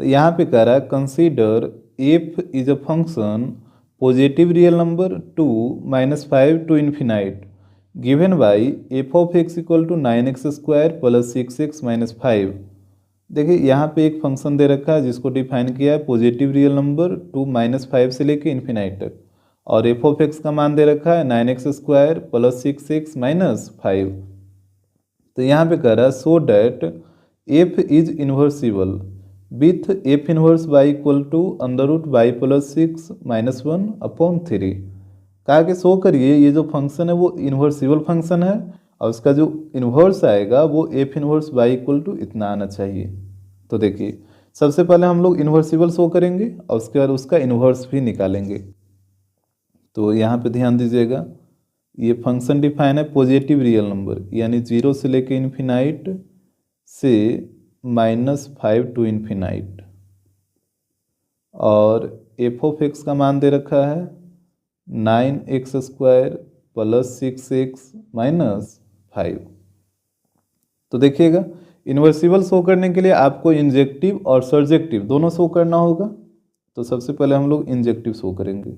तो यहाँ पे कह रहा है consider F is a function positive real number 2 - 5 to infinite given by F of x equal to 9x² + 6x - 5 देखिए यहाँ पे एक फंक्शन दे रखा है जिसको डिफाइन किया है पॉजिटिव रियल नंबर टू -5 से लेके इन्फिनाइट तक, और एफ ऑफ एक्स का मान दे रखा है 9x² + 6x - 5। तो यहाँ पे कह रहा है so that F is invertible with f inverse by equal to √y + 6 - 1/3। कहा कि शो करिए ये जो फंक्शन है वो इन्वर्सिबल फंक्शन है और उसका जो इन्वर्स आएगा वो F inverse by equal to इतना आना चाहिए। तो देखिए सबसे पहले हम लोग इन्वर्सिबल शो करेंगे और उसके बाद उसका इन्वर्स भी निकालेंगे। तो यहाँ पे ध्यान दीजिएगा, ये फंक्शन डिफाइन है पॉजिटिव रियल नंबर यानी 0 से लेके इन्फिनाइट से -5 टू इन्फिनाइट, और एफ ऑफ एक्स का मान दे रखा है 9x² + 6x - 5। तो देखिएगा इन्वर्सिबल शो करने के लिए आपको इंजेक्टिव और सर्जेक्टिव दोनों शो करना होगा। तो सबसे पहले हम लोग इंजेक्टिव शो करेंगे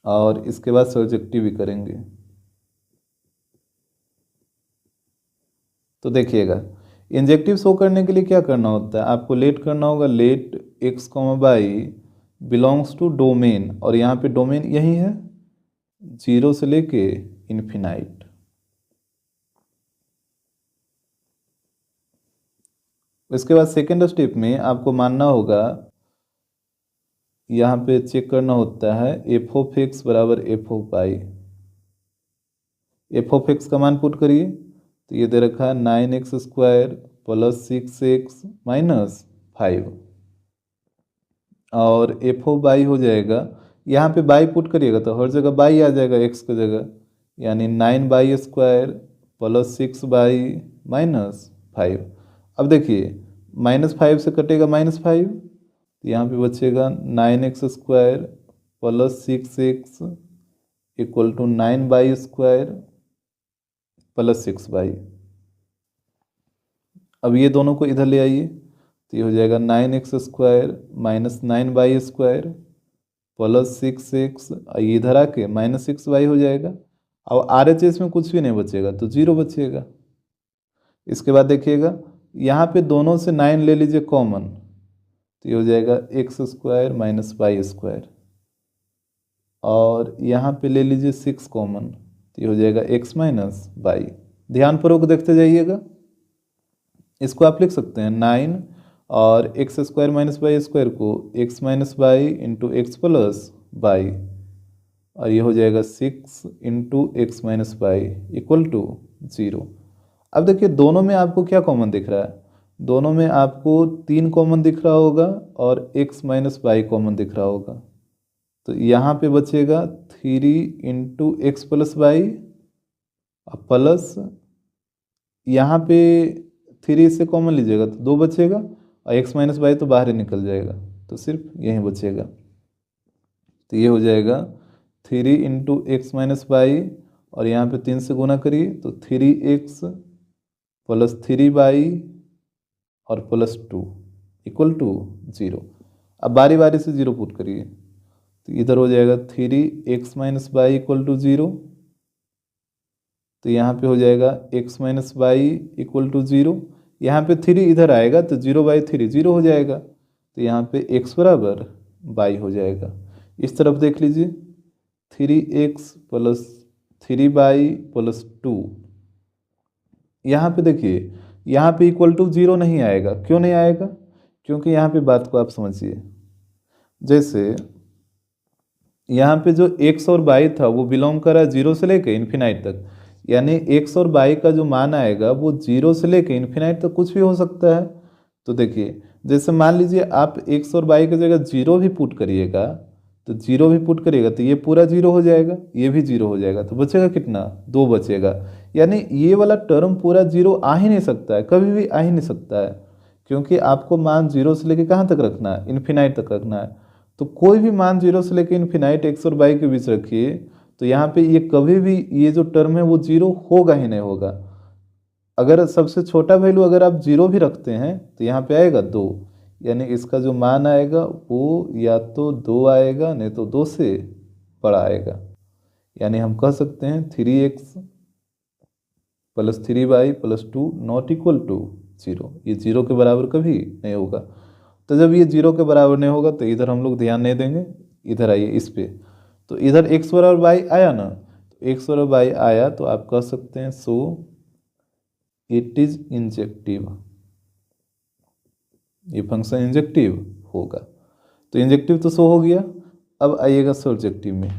और इसके बाद सर्जेक्टिव भी करेंगे। तो देखिएगा इंजेक्टिव शो करने के लिए क्या करना होता है, आपको लेट करना होगा, let x, y belongs to domain, और यहाँ पे डोमेन यही है 0 से लेके इन्फिनाइट। इसके बाद सेकेंड स्टेप में आपको मानना होगा, यहाँ पे चेक करना होता है एफ ऑफ एक्स बराबर F of Y. F of X का मान पुट करिए, तो ये दे रखा है 9x² + 6x - 5, और एफ ऑफ वाई हो जाएगा, यहाँ पे बाई पुट करिएगा तो हर जगह बाई आ जाएगा एक्स की जगह, यानी 9y² + 6y - 5। अब देखिए -5 से कटेगा -5, तो यहाँ पे बचेगा 9x² + 6x = 9y² + 6y। अब ये दोनों को इधर ले आइए, तो ये हो जाएगा 9x² - 9y² + 6x, ये इधर आके -6y हो जाएगा। अब RHS में कुछ भी नहीं बचेगा तो 0 बचेगा। इसके बाद देखिएगा यहाँ पे दोनों से 9 ले लीजिए कॉमन, तो ये हो जाएगा x² - y², और यहाँ पे ले लीजिए 6 कॉमन, तो ये हो जाएगा x - y। ध्यानपूर्वक देखते जाइएगा, इसको आप लिख सकते हैं 9 और x² - y² को x - y × x + y, और ये हो जाएगा 6 × x - y = 0। अब देखिए दोनों में आपको क्या कॉमन दिख रहा है, दोनों में आपको 3 कॉमन दिख रहा होगा और x - y कॉमन दिख रहा होगा। तो यहाँ पे बचेगा 3 × x + y प्लस यहाँ पे 3 से कॉमन लीजिएगा तो 2 बचेगा, और x - y तो बाहर ही निकल जाएगा, तो सिर्फ यहीं बचेगा। तो ये हो जाएगा 3 × x - y, और यहाँ पे 3 से गुना करिए तो 3x + 3y और +2 = 0। अब बारी बारी से 0 पुट करिए, तो इधर हो जाएगा 3x - y = 0, तो यहाँ पे हो जाएगा x - y = 0। यहाँ पे 3 इधर आएगा तो 0/3 0 हो जाएगा, तो यहाँ पे x बराबर y हो जाएगा। इस तरफ देख लीजिए 3x + 3y + 2, यहाँ पे देखिए यहाँ पे =0 नहीं आएगा। क्यों नहीं आएगा, क्योंकि यहाँ पे बात को आप समझिए, जैसे यहाँ पे जो x और y था वो बिलोंग कर रहा है 0 से लेके इन्फिनाइट तक, यानी x और y का जो मान आएगा वो 0 से लेके इन्फिनाइट तक कुछ भी हो सकता है। तो देखिए जैसे मान लीजिए आप x और y की जगह 0 भी पुट करिएगा, तो 0 भी पुट करिएगा तो ये पूरा 0 हो जाएगा, ये भी 0 हो जाएगा, तो बचेगा कितना, 2 बचेगा। यानी ये वाला टर्म पूरा 0 आ ही नहीं सकता है, कभी भी आ ही नहीं सकता है, क्योंकि आपको मान 0 से लेके कहाँ तक रखना है, इन्फिनाइट तक रखना है। तो कोई भी मान 0 से लेके इन्फिनाइट x और y के बीच रखिए, तो यहाँ पे ये कभी भी ये जो टर्म है वो 0 होगा ही नहीं होगा। अगर सबसे छोटा वैल्यू अगर आप 0 भी रखते हैं तो यहाँ पे आएगा 2, यानी इसका जो मान आएगा वो या तो 2 आएगा, नहीं तो 2 से बड़ा आएगा। यानी हम कह सकते हैं 3x plus 3y plus 2 not equal to 0। ये 0 के बराबर कभी नहीं होगा। तो जब ये 0 के बराबर नहीं होगा तो इधर हम लोग ध्यान नहीं देंगे, इधर आइए इस पे। तो इधर x बराबर y आया ना, तो x बराबर y आया तो आप कह सकते हैं सो इट इज इंजेक्टिव, ये फंक्शन इंजेक्टिव होगा। तो इंजेक्टिव तो शो हो गया। अब आइएगा सब्जेक्टिव में,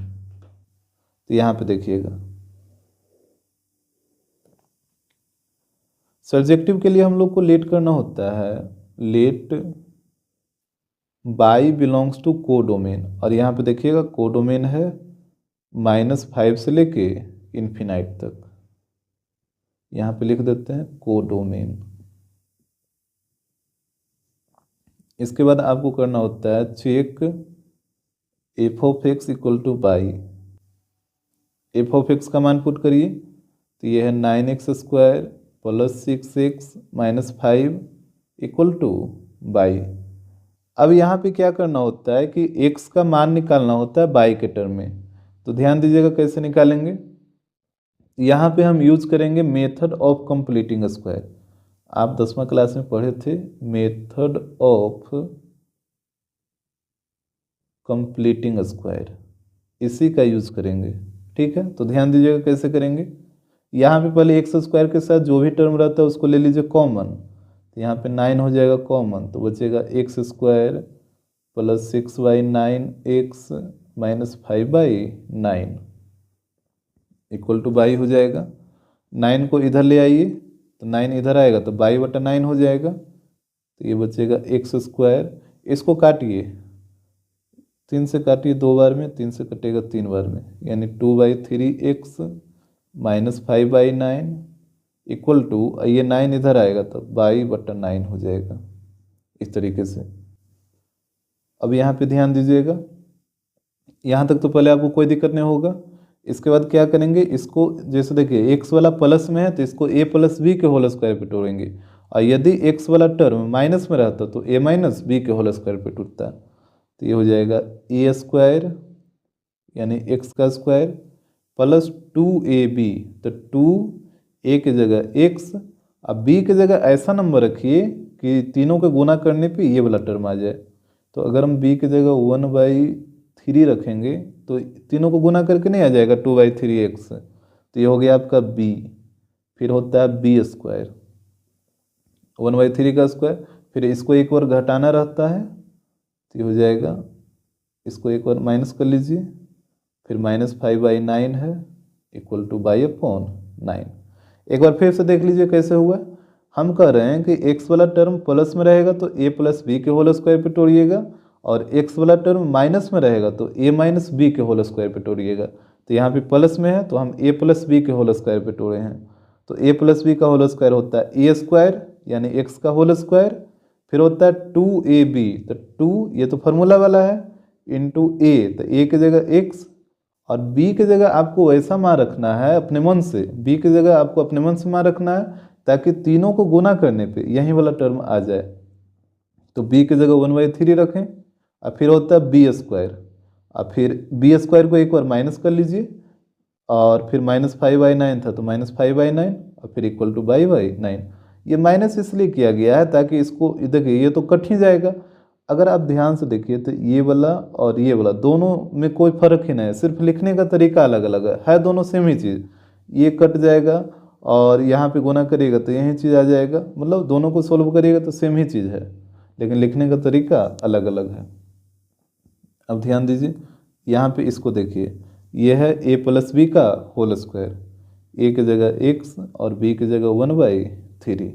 तो यहाँ पे देखिएगा सब्जेक्टिव के लिए हम लोग को लेट करना होता है, let Y belongs to codomain. और यहाँ पे देखिएगा कोडोमेन है -5 से लेके इन्फिनाइट तक, यहाँ पे लिख देते हैं कोडोमेन। इसके बाद आपको करना होता है check F of x equal to Y. F of X का मान पुट करिए, तो ये है 9x² plus 6x minus 5 equal to Y. अब यहाँ पे क्या करना होता है कि x का मान निकालना होता है बाई के टर्म में। तो ध्यान दीजिएगा कैसे निकालेंगे। यहाँ पे हम यूज करेंगे मेथड ऑफ कंप्लीटिंग स्क्वायर। आप 10वीं क्लास में पढ़े थे मेथड ऑफ कंप्लीटिंग स्क्वायर, इसी का यूज करेंगे। ठीक है, तो ध्यान दीजिएगा कैसे करेंगे। यहाँ पे पहले x² के साथ जो भी टर्म रहता है उसको ले लीजिए कॉमन। तो यहाँ पे 9 हो जाएगा कॉमन, तो बचेगा x² plus 6y 9x minus 5/9 equal to by हो जाएगा। 9 को इधर ले आइए, तो 9 इधर आएगा तो बाई/9 हो जाएगा। तो ये बचेगा x², इसको काटिए, 3 से काटिए 2 बार में, 3 से कटेगा 3 बार में, यानी 2/3x माइनस 5/9 इक्वल टू, ये 9 इधर आएगा तो बाई/9 हो जाएगा इस तरीके से। अब यहाँ पे ध्यान दीजिएगा, यहाँ तक तो पहले आपको कोई दिक्कत नहीं होगा। इसके बाद क्या करेंगे, इसको जैसे देखिए x वाला प्लस में है तो इसको a प्लस बी के होल स्क्वायर पे तोड़ेंगे, और यदि x वाला टर्म माइनस में रहता तो a माइनस बी के होल स्क्वायर पे टूटता। तो ये हो जाएगा a² यानी x का स्क्वायर प्लस 2ab, तो 2a की जगह x, अब b की जगह ऐसा नंबर रखिए कि तीनों के गुना करने पे ये वाला टर्म आ जाए। तो अगर हम b की जगह 1/3 रखेंगे तो तीनों को गुना करके नहीं आ जाएगा 2/3x, तो ये हो गया आपका b। फिर होता है b², 1/3 का स्क्वायर, फिर इसको एक बार घटाना रहता है तो ये हो जाएगा, इसको एक बार माइनस कर लीजिए, फिर माइनस 5/9 है इक्वल टू बाई/9। एक बार फिर से देख लीजिए कैसे हुआ। हम कह रहे हैं कि x वाला टर्म प्लस में रहेगा तो a प्लस बी के होल स्क्वायर पे तोड़िएगा, और x वाला टर्म माइनस में रहेगा तो a माइनस बी के होल स्क्वायर पे तोड़िएगा। तो यहाँ पे प्लस में है तो हम a प्लस बी के होल स्क्वायर पे तोड़े हैं, तो a प्लस बी का होल स्क्वायर होता है a² यानी x का होल स्क्वायर, फिर होता है 2ab, तो 2 ये तो फार्मूला वाला है इंटू a, तो a की जगह x, और b की जगह आपको ऐसा मान रखना है अपने मन से, b की जगह आपको अपने मन से मान रखना है ताकि तीनों को गुना करने पे यही वाला टर्म आ जाए। तो b की जगह 1/3 रखें, और फिर होता है b², और फिर b² को एक बार माइनस कर लीजिए, और फिर माइनस 5/9 था तो माइनस 5/9, और फिर इक्वल टू बाई/9। ये माइनस इसलिए किया गया है ताकि इसको देखिए ये तो कट ही जाएगा। अगर आप ध्यान से देखिए तो ये वाला और ये वाला दोनों में कोई फर्क ही नहीं है, सिर्फ लिखने का तरीका अलग अलग है दोनों सेम ही चीज़। ये कट जाएगा और यहाँ पे गुना करिएगा तो यही चीज़ आ जाएगा, मतलब दोनों को सोल्व करिएगा तो सेम ही चीज़ है, लेकिन लिखने का तरीका अलग अलग है। अब ध्यान दीजिए, यहाँ पे इसको देखिए, ये है a प्लस बी का होल स्क्वायर, a की जगह x और b की जगह 1/3।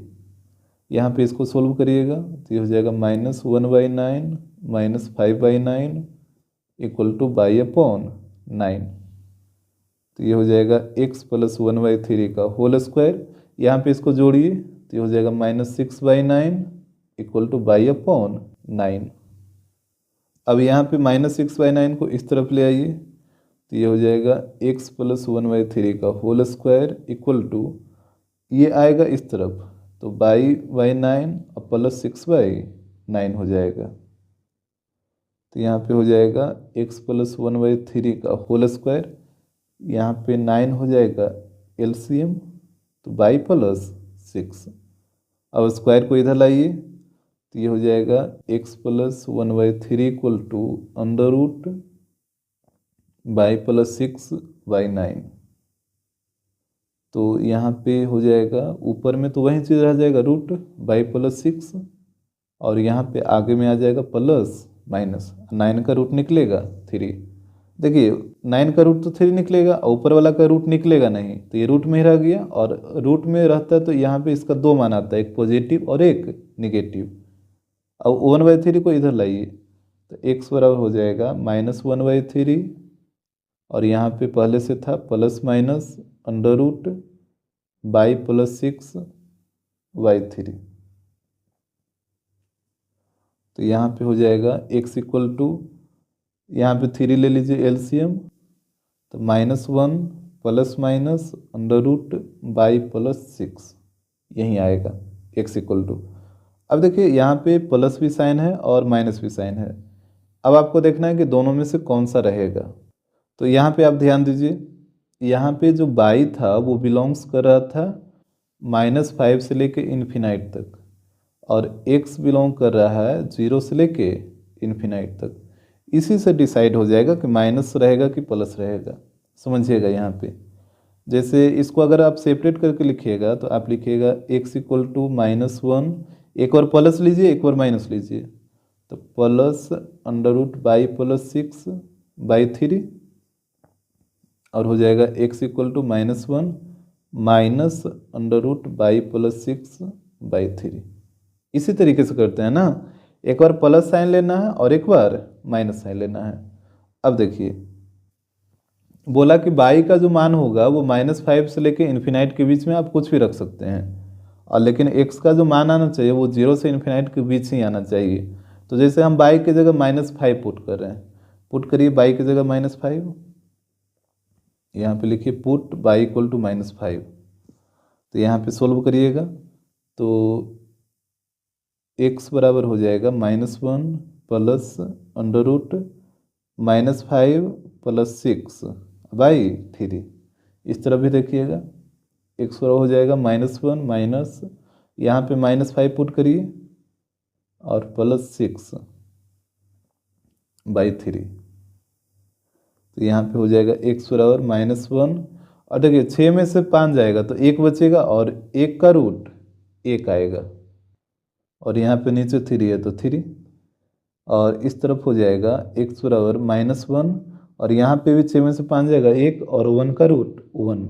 यहाँ पे इसको सोल्व करिएगा तो ये हो जाएगा -1/9 माइनस 5/9 इक्वल टू बाई/9। तो ये हो जाएगा x प्लस 1/3 का होल स्क्वायर, यहाँ पे इसको जोड़िए तो ये हो जाएगा -6/9 इक्वल टू बाई/9। अब यहाँ पे -6/9 को इस तरफ ले आइए तो ये हो जाएगा x प्लस 1/3 का होल स्क्वायर इक्वल टू, ये आएगा इस तरफ तो बाई/9 और प्लस 6/9 हो जाएगा। तो यहाँ पे हो जाएगा x प्लस 1/3 का होल स्क्वायर, यहाँ पे 9 हो जाएगा एलसीएम, तो बाई प्लस 6। अब स्क्वायर को इधर लाइए तो ये हो जाएगा x plus 1/3 equal to under root Y plus 6/9। तो यहाँ पे हो जाएगा ऊपर में तो वही चीज़ रह जाएगा रूट बाई प्लस 6, और यहाँ पे आगे में आ जाएगा प्लस माइनस 9 का रूट निकलेगा 3। देखिए 9 का रूट तो 3 निकलेगा और ऊपर वाला का रूट निकलेगा नहीं, तो ये रूट में ही रह गया, और रूट में रहता है तो यहाँ पे इसका दो मान आता है, एक पॉजिटिव और एक निगेटिव। अब 1/3 को इधर लाइए तो x बराबर हो जाएगा -1/3, और यहाँ पे पहले से था plus minus under root Y plus 6/3। तो यहाँ पे हो जाएगा x इक्वल टू, यहाँ पे 3 ले लीजिए एलसीएम, तो -1 plus minus under root Y plus 6 यही आएगा x इक्वल टू। अब देखिए यहाँ पे प्लस भी साइन है और माइनस भी साइन है। अब आपको देखना है कि दोनों में से कौन सा रहेगा। तो यहाँ पे आप ध्यान दीजिए, यहाँ पे जो बाई था वो बिलोंग्स कर रहा था -5 से लेके इन्फिनाइट तक, और x बिलोंग कर रहा है 0 से लेके इन्फिनाइट तक। इसी से डिसाइड हो जाएगा कि माइनस रहेगा कि प्लस रहेगा। समझिएगा यहाँ पे, जैसे इसको अगर आप सेपरेट करके लिखिएगा तो आप लिखिएगा x इक्वल टू -1, एक और प्लस लीजिए एक और माइनस लीजिए, तो plus under root Y plus 6/3, और हो जाएगा x equal to -1 minus under root Y plus 6/3। इसी तरीके से करते हैं ना, एक बार प्लस साइन लेना है और एक बार माइनस साइन लेना है। अब देखिए बोला कि बाई का जो मान होगा वो -5 से लेके इन्फिनाइट के बीच में आप कुछ भी रख सकते हैं, और लेकिन x का जो मान आना चाहिए वो 0 से इन्फिनाइट के बीच ही आना चाहिए। तो जैसे हम बाई की जगह -5 पुट कर रहे हैं, पुट करिए बाई की जगह -5, यहाँ पे लिखिए पुट बाई इक्वल टू -5। तो यहाँ पे सोल्व करिएगा तो x बराबर हो जाएगा -1 प्लस अंडर रूट -5 प्लस 6/3। इस तरफ भी देखिएगा x बराबर हो जाएगा -1 माइनस, यहाँ पे -5 पुट करिए और प्लस 6/3। तो यहाँ पे हो जाएगा x बराबर -1, और देखिए 6 में से 5 जाएगा तो 1 बचेगा, और 1 का रूट 1 आएगा, और यहाँ पे नीचे 3 है तो 3, और इस तरफ हो जाएगा x बराबर -1, और यहाँ पे भी 6 में से 5 जाएगा 1, और 1 का रूट 1।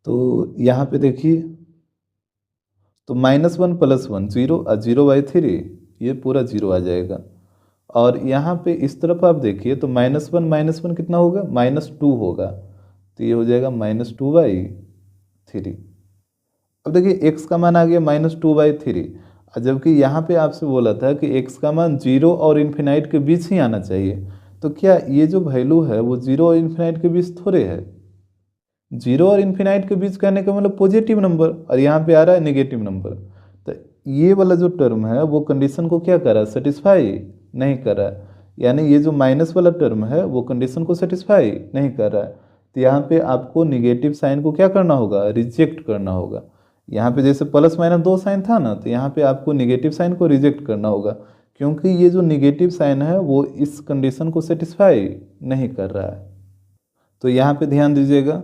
तो यहाँ पे देखिए तो -1 प्लस 1 0, 0/3 ये पूरा 0 आ जाएगा। और यहाँ पे इस तरफ आप देखिए तो -1 कितना होगा, -2 होगा, तो ये हो जाएगा -2/3। अब देखिए x का मान आ गया -2/3, जबकि यहाँ पे आपसे बोला था कि x का मान 0 और इन्फिनाइट के बीच ही आना चाहिए। तो क्या ये जो वैल्यू है वो 0 और इन्फिनाइट के बीच थोड़े है? 0 और इन्फिनाइट के बीच कहने का मतलब पॉजिटिव नंबर, और यहाँ पे आ रहा है नेगेटिव नंबर। तो ये वाला जो टर्म है वो कंडीशन को क्या कर रहा है, सेटिस्फाई नहीं कर रहा है। यानी ये जो माइनस वाला टर्म है वो कंडीशन को सेटिस्फाई नहीं कर रहा है। तो यहाँ पे आपको निगेटिव साइन को क्या करना होगा, रिजेक्ट करना होगा। यहाँ पे जैसे प्लस माइनस दो साइन था ना, तो यहाँ पे आपको निगेटिव साइन को रिजेक्ट करना होगा, क्योंकि ये जो निगेटिव साइन है वो इस कंडीशन को सेटिस्फाई नहीं कर रहा है। तो यहाँ पे ध्यान दीजिएगा,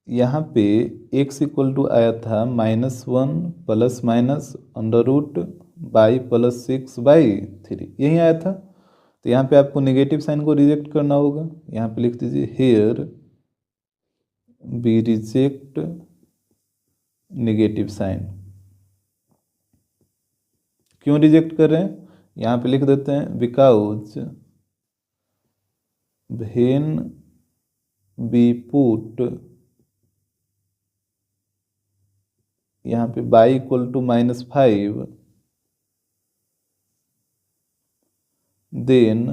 यहाँ पे x इक्वल टू आया था -1 plus minus under root Y plus 6/3 यही आया था। तो यहाँ पे आपको नेगेटिव साइन को रिजेक्ट करना होगा। यहाँ पे लिख दीजिए here we reject negative sign. क्यों रिजेक्ट कर रहे हैं, यहाँ पे लिख देते हैं बिकॉज व्हेन बी पुट, यहाँ पे Y equal to -5 then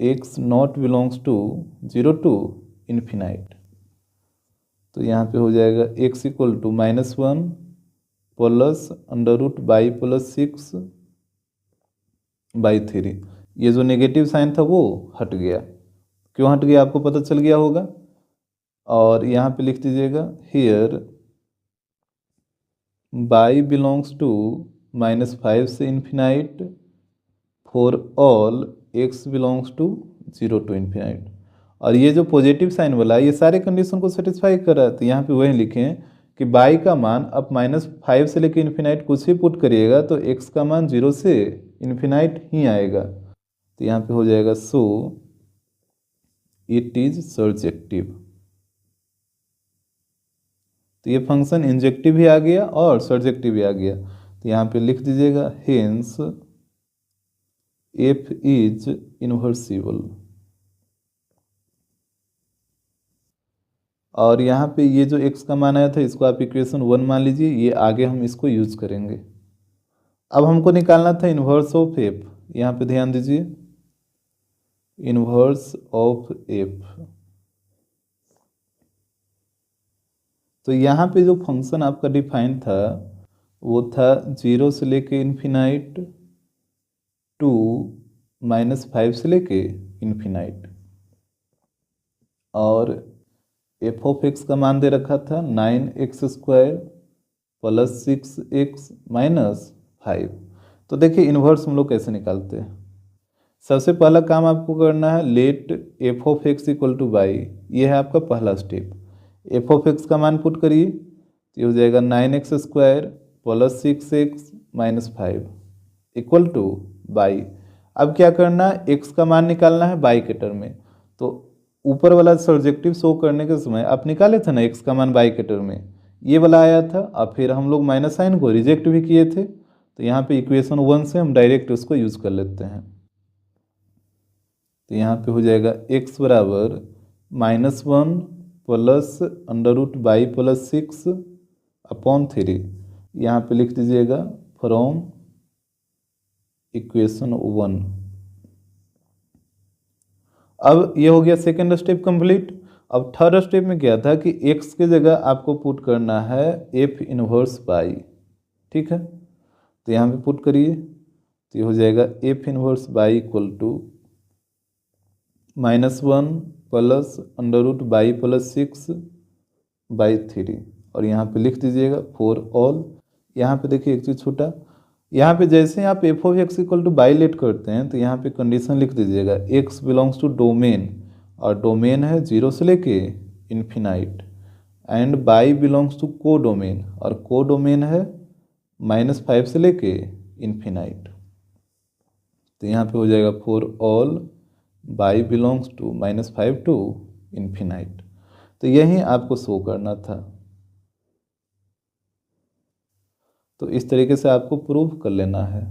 x not belongs to 0 to infinite. तो यहाँ पे हो जाएगा x equal to -1 plus under root Y plus 6/3। ये जो नेगेटिव साइन था वो हट गया। क्यों हट गया आपको पता चल गया होगा, और यहाँ पे लिख दीजिएगा हियर बाई बिलोंग्स टू -5 से infinite for all X belongs to 0 to infinite. और ये जो पॉजिटिव साइन वाला है ये सारे कंडीशन को सेटिस्फाई कर रहा है, तो यहाँ पे वही लिखें कि बाई का मान अब -5 से लेकर इन्फिनाइट कुछ भी पुट करिएगा तो एक्स का मान 0 से इन्फिनाइट ही आएगा। तो यहाँ पे हो जाएगा सो इट इज सर्जेक्टिव। तो ये फंक्शन इंजेक्टिव भी आ गया और सर्जेक्टिव भी आ गया। तो यहाँ पे लिख दीजिएगा हेंस एफ इज इन्वर्सिबल। और यहाँ पे ये जो x का मान आया था इसको आप इक्वेशन 1 मान लीजिए, ये आगे हम इसको यूज करेंगे। अब हमको निकालना था इन्वर्स ऑफ एफ। यहाँ पे ध्यान दीजिए इन्वर्स ऑफ एफ। तो यहाँ पे जो फंक्शन आपका डिफाइन था वो था 0 से लेके इन्फिनाइट टू -5 से लेके इन्फिनाइट, और एफ ऑफ एक्स का मान दे रखा था 9x² + 6x - 5। तो देखिए इन्वर्स हम लोग कैसे निकालते हैं। सबसे पहला काम आपको करना है let F of x equal to Y. ये है आपका पहला स्टेप। एफ ऑफ एक्स का मान पुट करिए तो ये हो जाएगा 9x² + 6x - 5 equal to Y. अब क्या करना है, एक्स का मान निकालना है बाई के टर्म में। तो ऊपर वाला सर्जेक्टिव शो करने के समय आप निकाले थे ना एक्स का मान बाई के टर्म में, ये वाला आया था। अब फिर हम लोग माइनस साइन को रिजेक्ट भी किए थे, तो यहाँ पे इक्वेशन 1 से हम डायरेक्ट उसको यूज कर लेते हैं। तो यहाँ पे हो जाएगा x बराबर -1 प्लस √बाई + 6/3। यहाँ पे लिख दीजिएगा फ्रॉम इक्वेशन 1। अब ये हो गया सेकेंड स्टेप कंप्लीट। अब थर्ड स्टेप में क्या था कि x की जगह आपको पुट करना है f इनवर्स बाई। ठीक है, तो यहाँ पे पुट करिए तो ये हो जाएगा f inverse by equal to -1 plus √बाई + 6/3। और यहाँ पे लिख दीजिएगा फॉर ऑल। यहाँ पे देखिए एक चीज़ छूटा, यहाँ पे जैसे ही आप F of x equal to Y let करते हैं तो यहाँ पे कंडीशन लिख दीजिएगा एक्स बिलोंग्स टू डोमेन, और डोमेन है 0 से लेके infinite, and Y belongs to codomain, और को डोमेन है -5 से लेके इन्फिनाइट। तो यहाँ पे हो जाएगा for all Y belongs to -5 to infinite. तो यही आपको शो करना था। तो इस तरीके से आपको प्रूव कर लेना है।